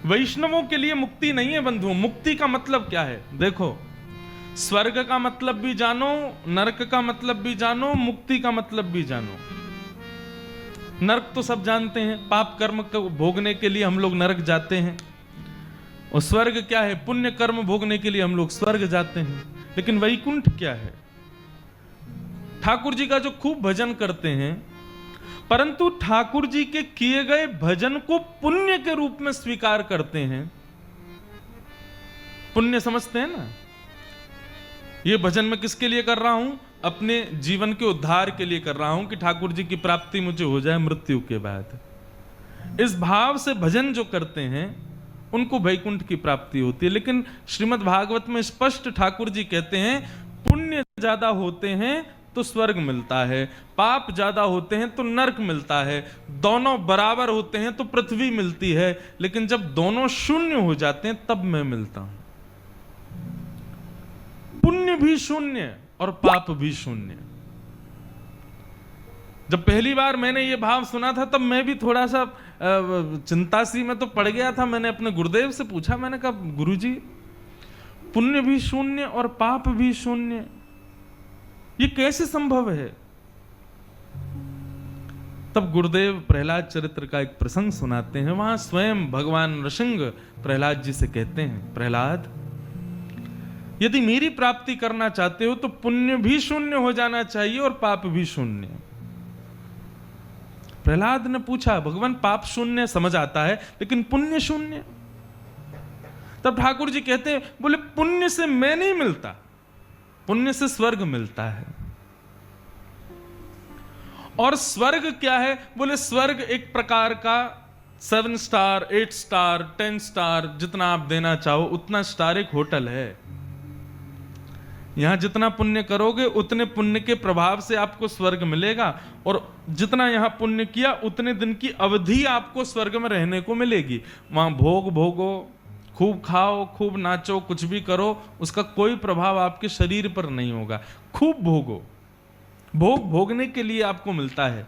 वैष्णवों के लिए मुक्ति नहीं है बंधुओं। मुक्ति का मतलब क्या है? देखो, स्वर्ग का मतलब भी जानो, नरक का मतलब भी जानो, मुक्ति का मतलब भी जानो। नरक तो सब जानते हैं, पाप कर्म को भोगने के लिए हम लोग नरक जाते हैं। और स्वर्ग क्या है? पुण्य कर्म भोगने के लिए हम लोग स्वर्ग जाते हैं। लेकिन वैकुंठ क्या है? ठाकुर जी का जो खूब भजन करते हैं, परंतु ठाकुर जी के किए गए भजन को पुण्य के रूप में स्वीकार करते हैं। पुण्य समझते हैं ना? ये भजन मैं किसके लिए कर रहा हूं? अपने जीवन के उद्धार के लिए कर रहा हूं कि ठाकुर जी की प्राप्ति मुझे हो जाए मृत्यु के बाद। इस भाव से भजन जो करते हैं उनको वैकुंठ की प्राप्ति होती है। लेकिन श्रीमद् भागवत में स्पष्ट ठाकुर जी कहते हैं, पुण्य ज्यादा होते हैं तो स्वर्ग मिलता है, पाप ज्यादा होते हैं तो नरक मिलता है, दोनों बराबर होते हैं तो पृथ्वी मिलती है, लेकिन जब दोनों शून्य हो जाते हैं तब मैं मिलता हूं। पुण्य भी शून्य और पाप भी शून्य। जब पहली बार मैंने ये भाव सुना था तब मैं भी थोड़ा सा चिंता सी में तो पड़ गया था। मैंने अपने गुरुदेव से पूछा, मैंने कहा गुरुजी, पुण्य भी शून्य और पाप भी शून्य, ये कैसे संभव है? तब गुरुदेव प्रहलाद चरित्र का एक प्रसंग सुनाते हैं। वहां स्वयं भगवान नृसिंह प्रहलाद जी से कहते हैं, प्रहलाद, यदि मेरी प्राप्ति करना चाहते हो तो पुण्य भी शून्य हो जाना चाहिए और पाप भी शून्य। प्रहलाद ने पूछा, भगवान पाप शून्य समझ आता है लेकिन पुण्य शून्य? तब ठाकुर जी कहते हैं, बोले पुण्य से मैं नहीं मिलता, पुण्य से स्वर्ग मिलता है। और स्वर्ग क्या है? बोले स्वर्ग एक प्रकार का 7 स्टार 8 स्टार 10 स्टार जितना आप देना चाहो उतना स्टार एक होटल है। यहां जितना पुण्य करोगे उतने पुण्य के प्रभाव से आपको स्वर्ग मिलेगा, और जितना यहां पुण्य किया उतने दिन की अवधि आपको स्वर्ग में रहने को मिलेगी। वहां भोग भोगो, खूब खाओ, खूब नाचो, कुछ भी करो, उसका कोई प्रभाव आपके शरीर पर नहीं होगा। खूब भोगो, भोग भोगने के लिए आपको मिलता है।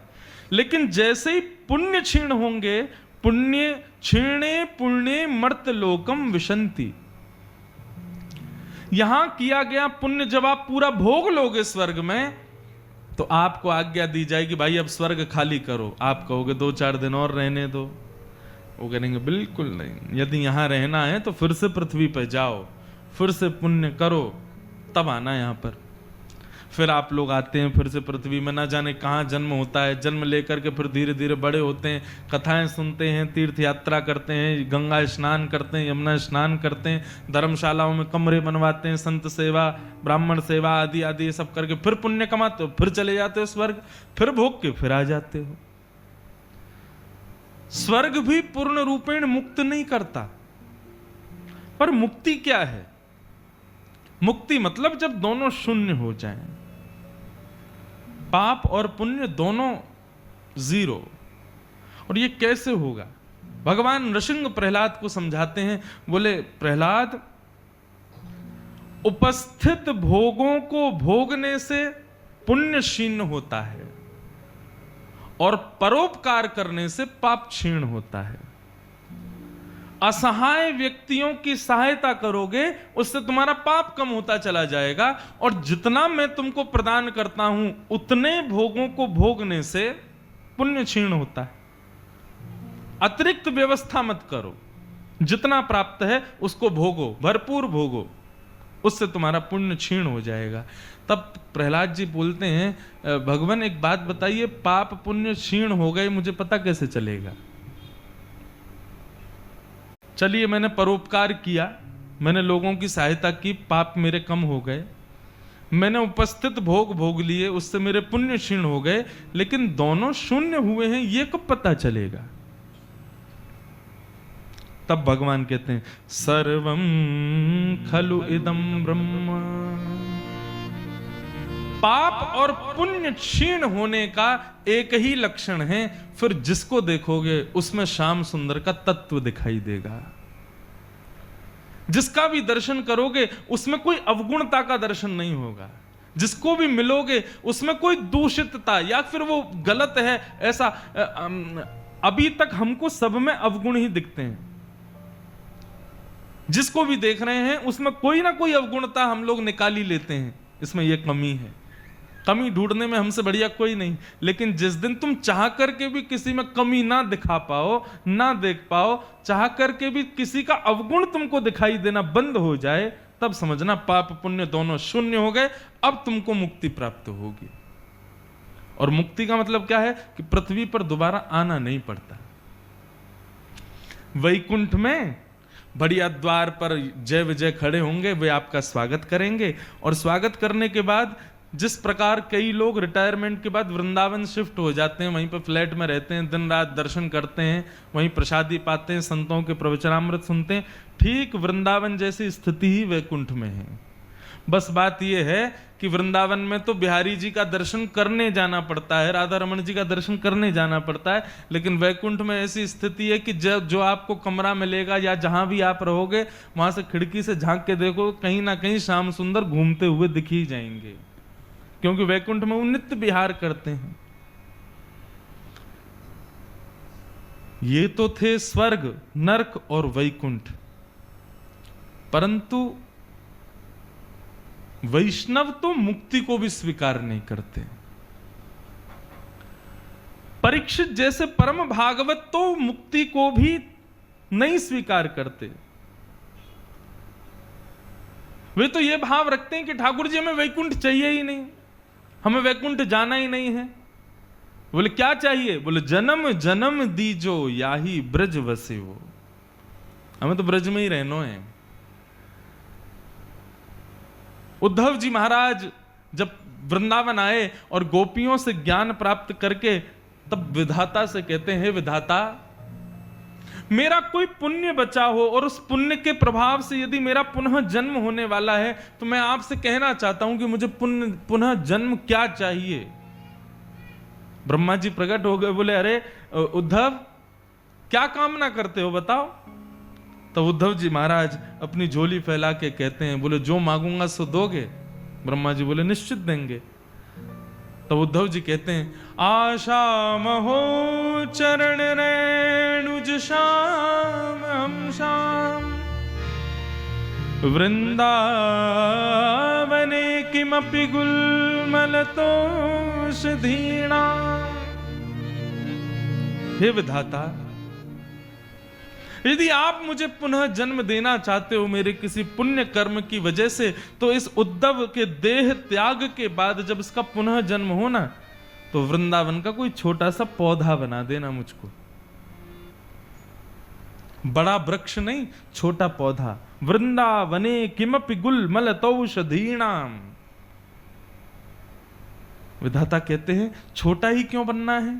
लेकिन जैसे ही पुण्य क्षीण होंगे, पुण्य क्षीणे पुण्य मर्त लोकम विशंति, यहां किया गया पुण्य जब आप पूरा भोग लोगे स्वर्ग में, तो आपको आज्ञा दी जाएगी, भाई अब स्वर्ग खाली करो। आप कहोगे 2-4 दिन और रहने दो, वो कहेंगे बिल्कुल नहीं, यदि यहां रहना है तो फिर से पृथ्वी पर जाओ, फिर से पुण्य करो, तब आना यहां पर। फिर आप लोग आते हैं फिर से पृथ्वी में, ना जाने कहाँ जन्म होता है, जन्म लेकर के फिर धीरे धीरे बड़े होते हैं, कथाएं सुनते हैं, तीर्थ यात्रा करते हैं, गंगा स्नान करते हैं, यमुना स्नान करते हैं, धर्मशालाओं में कमरे बनवाते हैं, संत सेवा, ब्राह्मण सेवा आदि आदि सब करके फिर पुण्य कमाते हो, फिर चले जाते हो स्वर्ग, फिर भोग के फिर आ जाते हो। स्वर्ग भी पूर्ण रूपेण मुक्त नहीं करता। पर मुक्ति क्या है? मुक्ति मतलब जब दोनों शून्य हो जाएं, पाप और पुण्य दोनों 0। और ये कैसे होगा? भगवान नृसिंह प्रहलाद को समझाते हैं, बोले प्रहलाद, उपस्थित भोगों को भोगने से पुण्य क्षीण होता है और परोपकार करने से पाप क्षीण होता है। असहाय व्यक्तियों की सहायता करोगे उससे तुम्हारा पाप कम होता चला जाएगा, और जितना मैं तुमको प्रदान करता हूं उतने भोगों को भोगने से पुण्य क्षीण होता है। अतिरिक्त व्यवस्था मत करो, जितना प्राप्त है उसको भोगो, भरपूर भोगो, उससे तुम्हारा पुण्य क्षीण हो जाएगा। तब प्रहलाद जी बोलते हैं, भगवान एक बात बताइए, पाप पुण्य क्षीण हो गए मुझे पता कैसे चलेगा? चलिए मैंने परोपकार किया, मैंने लोगों की सहायता की, पाप मेरे कम हो गए, मैंने उपस्थित भोग भोग लिए, उससे मेरे पुण्य क्षीण हो गए, लेकिन दोनों शून्य हुए हैं, ये कब पता चलेगा? तब भगवान कहते हैं, सर्वम खलु इदम ब्रह्म। पाप और पुण्य क्षीण होने का एक ही लक्षण है, फिर जिसको देखोगे उसमें श्याम सुंदर का तत्व दिखाई देगा। जिसका भी दर्शन करोगे उसमें कोई अवगुणता का दर्शन नहीं होगा, जिसको भी मिलोगे उसमें कोई दूषितता या फिर वो गलत है ऐसा। अभी तक हमको सब में अवगुण ही दिखते हैं, जिसको भी देख रहे हैं उसमें कोई ना कोई अवगुणता हम लोग निकाल ही लेते हैं, इसमें यह कमी है। कमी ढूंढने में हमसे बढ़िया कोई नहीं। लेकिन जिस दिन तुम चाह करके भी किसी में कमी ना दिखा पाओ, ना देख पाओ, चाह करके भी किसी का अवगुण तुमको दिखाई देना बंद हो जाए, तब समझना पाप पुण्य दोनों शून्य हो गए। अब तुमको मुक्ति प्राप्त होगी। और मुक्ति का मतलब क्या है कि पृथ्वी पर दोबारा आना नहीं पड़ता। वैकुंठ में बढ़िया द्वार पर जय विजय खड़े होंगे, वे आपका स्वागत करेंगे। और स्वागत करने के बाद जिस प्रकार कई लोग रिटायरमेंट के बाद वृंदावन शिफ्ट हो जाते हैं, वहीं पर फ्लैट में रहते हैं, दिन रात दर्शन करते हैं, वहीं प्रसादी पाते हैं, संतों के प्रवचनामृत सुनते हैं, ठीक वृंदावन जैसी स्थिति ही वैकुंठ में है। बस बात यह है कि वृंदावन में तो बिहारी जी का दर्शन करने जाना पड़ता है, राधा रमन जी का दर्शन करने जाना पड़ता है, लेकिन वैकुंठ में ऐसी स्थिति है कि जो आपको कमरा मिलेगा या जहां भी आप रहोगे, वहां से खिड़की से झांक के देखो, कहीं ना कहीं श्याम सुंदर घूमते हुए दिख ही जाएंगे, क्योंकि वैकुंठ में वो नित्य विहार करते हैं। ये तो थे स्वर्ग, नरक और वैकुंठ, परंतु वैष्णव तो मुक्ति को भी स्वीकार नहीं करते। परीक्षित जैसे परम भागवत तो मुक्ति को भी नहीं स्वीकार करते। वे तो ये भाव रखते हैं कि ठाकुर जी हमें वैकुंठ चाहिए ही नहीं, हमें वैकुंठ जाना ही नहीं है। बोले क्या चाहिए? बोले जन्म जन्म दीजो याही ब्रज वसे हो, हमें तो ब्रज में ही रहना है। उद्धव जी महाराज जब वृंदावन आए और गोपियों से ज्ञान प्राप्त करके तब विधाता से कहते हैं, विधाता मेरा कोई पुण्य बचा हो और उस पुण्य के प्रभाव से यदि मेरा पुनः जन्म होने वाला है तो मैं आपसे कहना चाहता हूं कि मुझे पुनः जन्म क्या चाहिए। ब्रह्मा जी प्रकट हो गए, बोले अरे उद्धव क्या कामना करते हो बताओ। तो उद्धव जी महाराज अपनी झोली फैला के कहते हैं, बोले जो मांगूंगा सो दोगे? ब्रह्मा जी बोले निश्चित देंगे। तो उद्धव जी कहते हैं, आशा महो चरण रेणुज श्याम हम श्याम वृंदावने किमपि गुलमलतोषधीणा। हे विधाता, यदि आप मुझे पुनः जन्म देना चाहते हो मेरे किसी पुण्य कर्म की वजह से, तो इस उद्धव के देह त्याग के बाद जब इसका पुनः जन्म होना तो वृंदावन का कोई छोटा सा पौधा बना देना मुझको। बड़ा वृक्ष नहीं, छोटा पौधा। वृंदावने किमपि गुलमलतौषधीणाम। विधाता कहते हैं छोटा ही क्यों बनना है?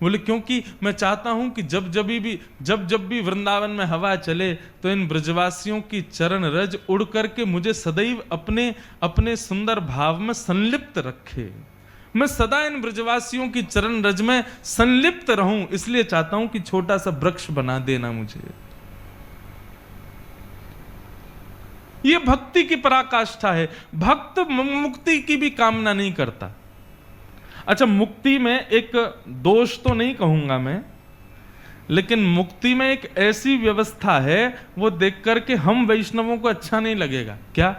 बोले क्योंकि मैं चाहता हूं कि जब जब भी वृंदावन में हवा चले तो इन ब्रजवासियों की चरण रज उड़ करके मुझे सदैव अपने सुंदर भाव में संलिप्त रखे। मैं सदा इन ब्रजवासियों की चरण रज में संलिप्त रहूं, इसलिए चाहता हूं कि छोटा सा वृक्ष बना देना मुझे। यह भक्ति की पराकाष्ठा है। भक्त मुक्ति की भी कामना नहीं करता। अच्छा, मुक्ति में एक दोष तो नहीं कहूंगा मैं, लेकिन मुक्ति में एक ऐसी व्यवस्था है वो देख करके हम वैष्णवों को अच्छा नहीं लगेगा। क्या?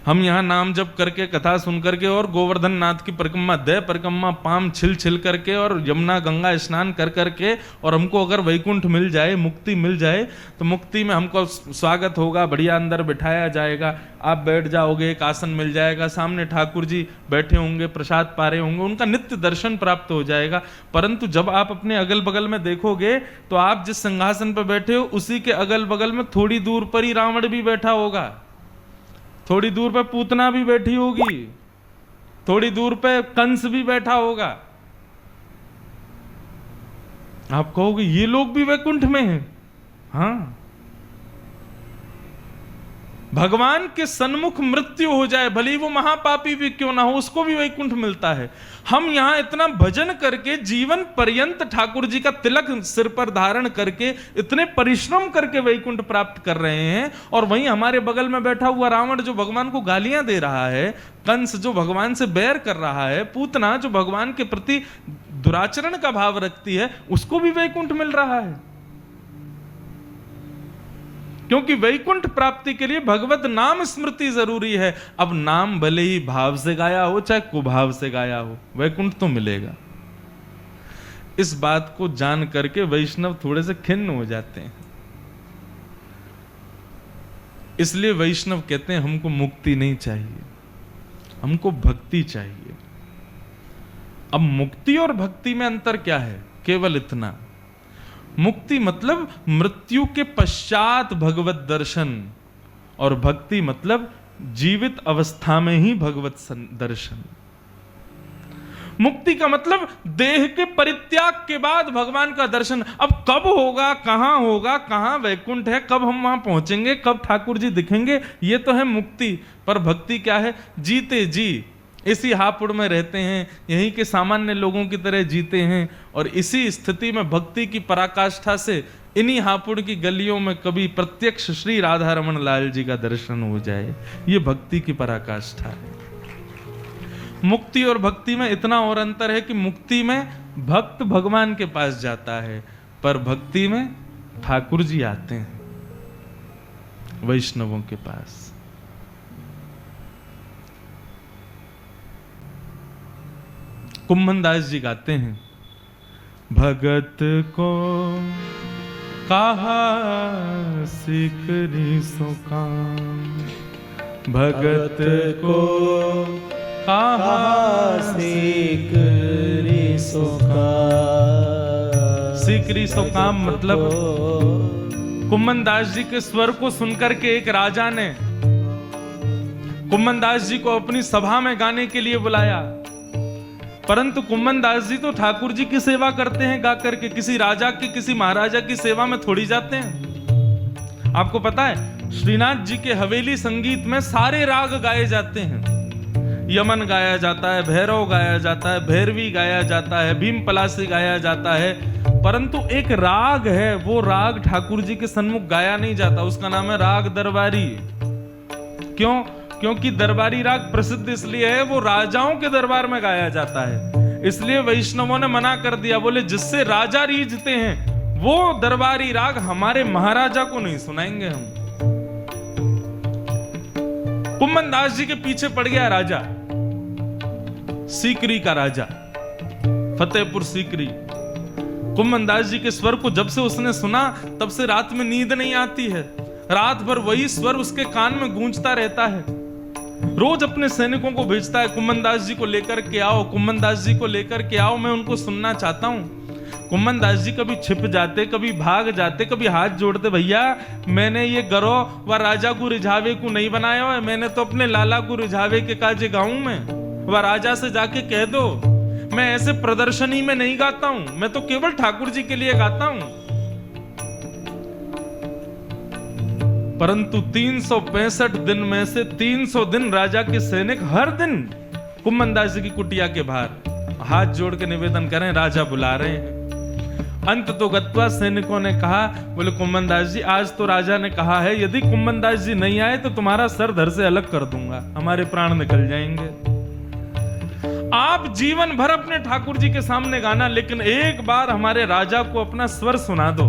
हम यहां नाम जप करके, कथा सुन करके और गोवर्धन नाथ की परिक्रमा, दे परिक्रमा, पाम छिल करके और यमुना गंगा स्नान कर करके, और हमको अगर वैकुंठ मिल जाए, मुक्ति मिल जाए, तो मुक्ति में हमको स्वागत होगा, बढ़िया अंदर बिठाया जाएगा, आप बैठ जाओगे, एक आसन मिल जाएगा, सामने ठाकुर जी बैठे होंगे, प्रसाद पा रहे होंगे, उनका नित्य दर्शन प्राप्त हो जाएगा। परंतु जब आप अपने अगल बगल में देखोगे तो आप जिस सिंहासन पर बैठे हो उसी के अगल बगल में थोड़ी दूर पर ही रावण भी बैठा होगा, थोड़ी दूर पे पूतना भी बैठी होगी, थोड़ी दूर पे कंस भी बैठा होगा। आप कहोगे ये लोग भी वैकुंठ में हैं। हाँ, भगवान के सन्मुख मृत्यु हो जाए, भले वो महापापी भी क्यों ना हो, उसको भी वैकुंठ मिलता है। हम यहां इतना भजन करके, जीवन पर्यंत ठाकुर जी का तिलक सिर पर धारण करके, इतने परिश्रम करके वैकुंठ प्राप्त कर रहे हैं, और वहीं हमारे बगल में बैठा हुआ रावण जो भगवान को गालियां दे रहा है, कंस जो भगवान से बैर कर रहा है, पूतना जो भगवान के प्रति दुराचरण का भाव रखती है, उसको भी वैकुंठ मिल रहा है। क्योंकि वैकुंठ प्राप्ति के लिए भगवत नाम स्मृति जरूरी है। अब नाम भले ही भाव से गाया हो चाहे कुभाव से गाया हो, वैकुंठ तो मिलेगा। इस बात को जान करके वैष्णव थोड़े से खिन्न हो जाते हैं। इसलिए वैष्णव कहते हैं हमको मुक्ति नहीं चाहिए, हमको भक्ति चाहिए। अब मुक्ति और भक्ति में अंतर क्या है? केवल इतना, मुक्ति मतलब मृत्यु के पश्चात भगवत दर्शन, और भक्ति मतलब जीवित अवस्था में ही भगवत दर्शन। मुक्ति का मतलब देह के परित्याग के बाद भगवान का दर्शन। अब कब होगा, कहां होगा, कहां वैकुंठ है, कब हम वहां पहुंचेंगे, कब ठाकुर जी दिखेंगे, ये तो है मुक्ति। पर भक्ति क्या है? जीते जी इसी हापुड़ में रहते हैं, यहीं के सामान्य लोगों की तरह जीते हैं, और इसी स्थिति में भक्ति की पराकाष्ठा से इन्हीं हापुड़ की गलियों में कभी प्रत्यक्ष श्री राधा रमन लाल जी का दर्शन हो जाए। ये भक्ति की पराकाष्ठा है। मुक्ति और भक्ति में इतना और अंतर है कि मुक्ति में भक्त भगवान के पास जाता है, पर भक्ति में ठाकुर जी आते हैं वैष्णवों के पास। कुम्भनदास जी गाते हैं, भगत को कहा सिकरी सो काम, भगत को कहा सिकरी सो काम। सिकरी सो काम मतलब कुम्भनदास जी के स्वर को सुनकर के एक राजा ने कुम्भनदास जी को अपनी सभा में गाने के लिए बुलाया, परंतु कुम्भनदास जी तो ठाकुर जी की सेवा करते हैं गा करके, किसी राजा की, किसी महाराजा की सेवा में थोड़ी जाते हैं। आपको पता है श्रीनाथ जी के हवेली संगीत में सारे राग गाए जाते हैं। यमन गाया जाता है, भैरव गाया जाता है, भैरवी गाया जाता है, भीम पलासी गाया जाता है, परंतु एक राग है, वो राग ठाकुर जी के सन्मुख गाया नहीं जाता। उसका नाम है राग दरबारी। क्यों? क्योंकि दरबारी राग प्रसिद्ध इसलिए है, वो राजाओं के दरबार में गाया जाता है। इसलिए वैष्णवों ने मना कर दिया, बोले जिससे राजा रीझते हैं वो दरबारी राग हमारे महाराजा को नहीं सुनाएंगे हम। कुम्भनदास जी के पीछे पड़ गया राजा, सीकरी का राजा, फतेहपुर सीकरी। कुम्भनदास जी के स्वर को जब से उसने सुना तब से रात में नींद नहीं आती है, रात भर वही स्वर उसके कान में गूंजता रहता है। रोज अपने सैनिकों को भेजता है, कुम्भनदास जी को लेकर के आओ, कुम्भनदास जी को लेकर के आओ, मैं उनको सुनना चाहता हूं। कुम्भनदास जी कभी छिप जाते, कभी भाग जाते, कभी हाथ जोड़ते, भैया मैंने ये गरो व राजा को रिझावे को नहीं बनाया है, मैंने तो अपने लाला को रिझावे के काजे गाऊं मैं, वह राजा से जाके कह दो मैं ऐसे प्रदर्शनी में नहीं गाता हूं, मैं तो केवल ठाकुर जी के लिए गाता हूं। परंतु 365 दिन में से 300 दिन राजा के सैनिक हर दिन कुम्भनदास जी की कुटिया के बाहर हाथ जोड़ के निवेदन करें, राजा बुला रहे हैं। अंत तो गत्वा सैनिकों ने कहा, बोले कुम्भनदास जी आज तो राजा ने कहा है यदि कुम्भनदास जी नहीं आए तो तुम्हारा सर धड़ से अलग कर दूंगा, हमारे प्राण निकल जाएंगे। आप जीवन भर अपने ठाकुर जी के सामने गाना, लेकिन एक बार हमारे राजा को अपना स्वर सुना दो।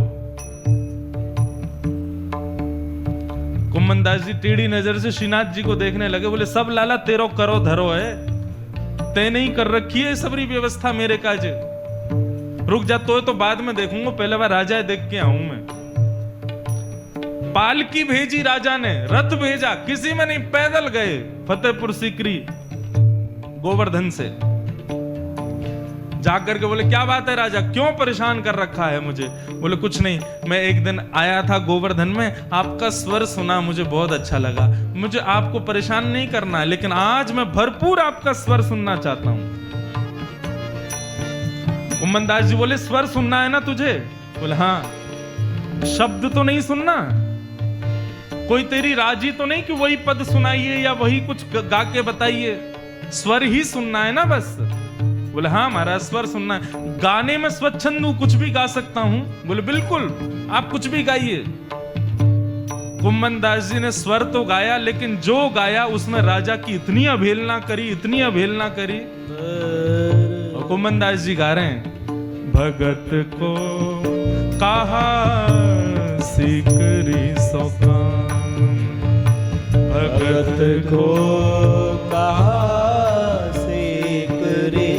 कुम्भनदास जी टेढ़ी नजर से श्रीनाथ जी को देखने लगे, बोले सब लाला तेरो करो धरो है, तय नहीं कर रखी है सबरी व्यवस्था मेरे काजे, रुक जा तो बाद में देखूंगा, पहले बार राजा देख के आऊं मैं। पालकी भेजी राजा ने, रथ भेजा, किसी में नहीं, पैदल गए फतेहपुर सीकरी गोवर्धन से जाकर के बोले क्या बात है राजा, क्यों परेशान कर रखा है मुझे? बोले कुछ नहीं, मैं एक दिन आया था गोवर्धन में, आपका स्वर सुना, मुझे बहुत अच्छा लगा, मुझे आपको परेशान नहीं करना है, लेकिन आज मैं भरपूर आपका स्वर सुनना चाहता हूं। कुम्भनदास जी बोले स्वर सुनना है ना तुझे? बोले हाँ। शब्द तो नहीं सुनना, कोई तेरी राजी तो नहीं कि वही पद सुनाइए या वही कुछ गा के बताइए, स्वर ही सुनना है ना बस? बोले हाँ महाराज स्वर सुनना है। गाने में स्वच्छंदू कुछ भी गा सकता हूं? बोले बिल्कुल, आप कुछ भी गाइए। कुम्भनदास जी ने स्वर तो गाया, लेकिन जो गाया उसमें राजा की इतनी अवहेलना करी, इतनी अवहेलना करी। और कुम्भनदास जी गा रहे हैं, भगत को कहा सिकरी सो काम, को कहा से करे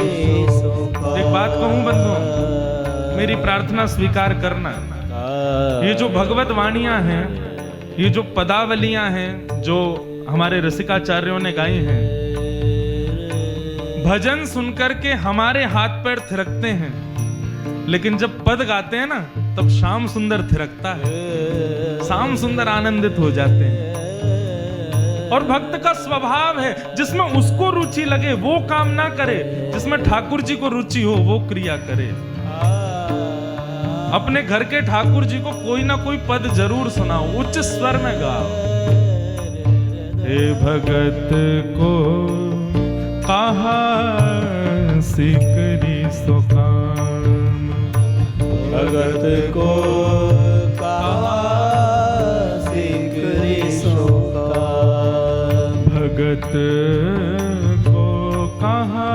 सो काम। एक बात कहूं बंधुओं, मेरी प्रार्थना स्वीकार करना। ये जो भगवत वाणियां हैं, ये जो पदावलियां हैं जो हमारे रसिकाचार्यों ने गाई हैं, भजन सुनकर के हमारे हाथ पैर थिरकते हैं, लेकिन जब पद गाते हैं ना तब श्याम सुंदर थिरकता है, श्याम सुंदर आनंदित हो जाते हैं। और भक्त का स्वभाव है जिसमें उसको रुचि लगे वो काम ना करे, जिसमें ठाकुर जी को रुचि हो वो क्रिया करे। अपने घर के ठाकुर जी को कोई ना कोई पद जरूर सुनाओ, उच्च स्वर में गाओ। हे भगत को कहा सिकरी सो काम, भगत को कहा सिकरी सो काम। भगत को कहा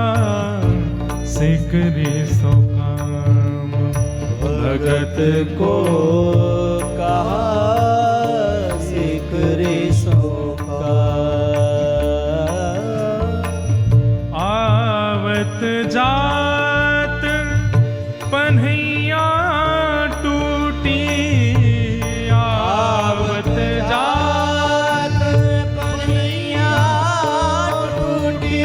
सिकरी सो काम, भगत को कहा सिकरी सो काम। आवत जात पन्हैया टूटी, आवत जात पन्हैया टूटी,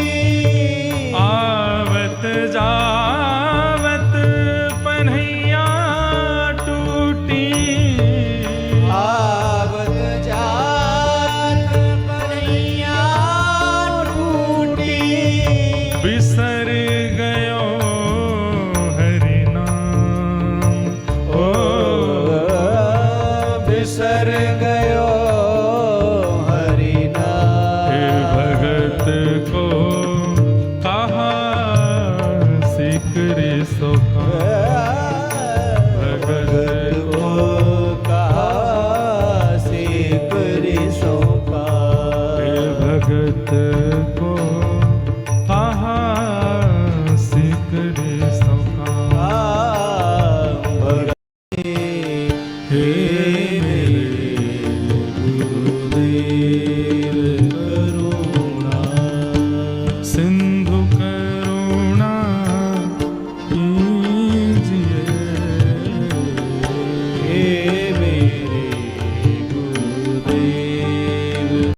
आवत जावत पन्हैया टूटी, आवत जात पन्हैया टूटी। बिसर गयो हरि नाम, ओ बिसर गयो हरि नाम। हे भगत को कहा सिकरी सो काम।